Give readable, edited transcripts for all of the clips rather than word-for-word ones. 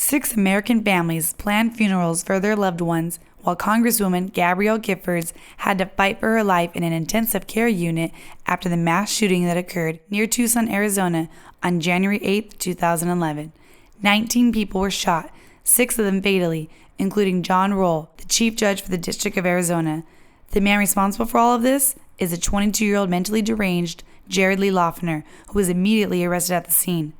6 American families planned funerals for their loved ones, while Congresswoman Gabrielle Giffords had to fight for her life in an intensive care unit after the mass shooting that occurred near Tucson, Arizona on January 8, 2011. 19 people were shot, 6 of them fatally, including John Roll, the chief judge for the District of Arizona. The man responsible for all of this is a 22-year-old mentally deranged Jared Lee Loeffner, who was immediately arrested at the scene.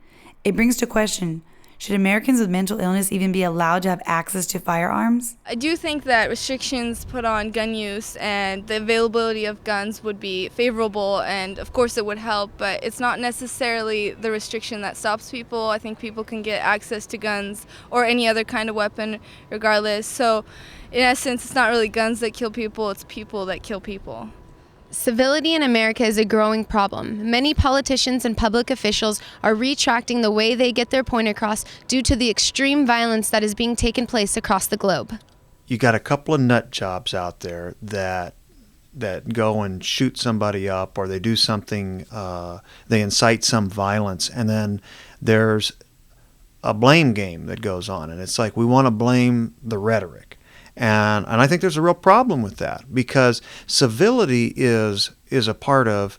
It brings to question, should Americans with mental illness even be allowed to have access to firearms? I do think that restrictions put on gun use and the availability of guns would be favorable, and of course it would help, but it's not necessarily the restriction that stops people. I think people can get access to guns or any other kind of weapon regardless. So in essence, it's not really guns that kill people, it's people that kill people. Civility in America is a growing problem. Many politicians and public officials are retracting the way they get their point across due to the extreme violence that is being taken place across the globe. You got a couple of nut jobs out there that go and shoot somebody up, or they do something, they incite some violence, and then there's a blame game that goes on, and it's like we want to blame the rhetoric. And I think there's a real problem with that, because civility is a part of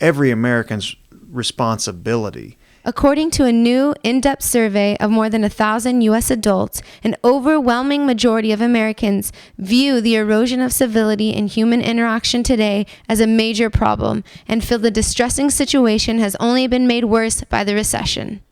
every American's responsibility. According to a new in-depth survey of more than 1,000 U.S. adults, an overwhelming majority of Americans view the erosion of civility in human interaction today as a major problem and feel the distressing situation has only been made worse by the recession.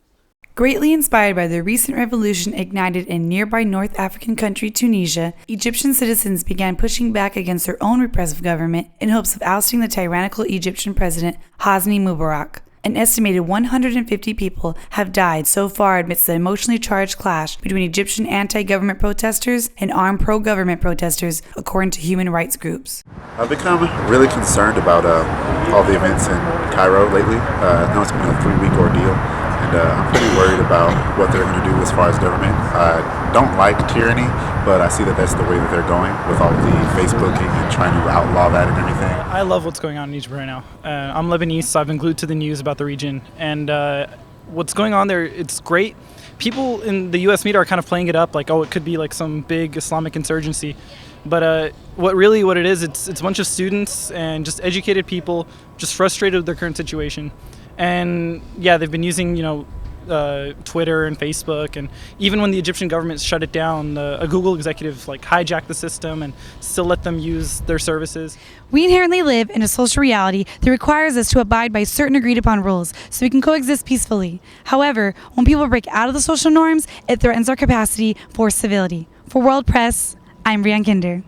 Greatly inspired by the recent revolution ignited in nearby North African country Tunisia, Egyptian citizens began pushing back against their own repressive government in hopes of ousting the tyrannical Egyptian president Hosni Mubarak. An estimated 150 people have died so far amidst the emotionally charged clash between Egyptian anti-government protesters and armed pro-government protesters, according to human rights groups. I've become really concerned about all the events in Cairo lately. I know it's been a 3-week ordeal. And I'm pretty worried about what they're going to do as far as government. I don't like tyranny, but I see that that's the way that they're going with all the Facebooking and trying to outlaw that and everything. I love what's going on in Egypt right now. I'm Lebanese, so I've been glued to the news about the region. And what's going on there, it's great. People in the U.S. media are kind of playing it up like, oh, it could be like some big Islamic insurgency. But what it is, it's a bunch of students and just educated people just frustrated with their current situation. And yeah, they've been using, Twitter and Facebook, and even when the Egyptian government shut it down, a Google executive hijacked the system and still let them use their services. We inherently live in a social reality that requires us to abide by certain agreed upon rules so we can coexist peacefully. However, when people break out of the social norms, it threatens our capacity for civility. For World Press, I'm Brianne.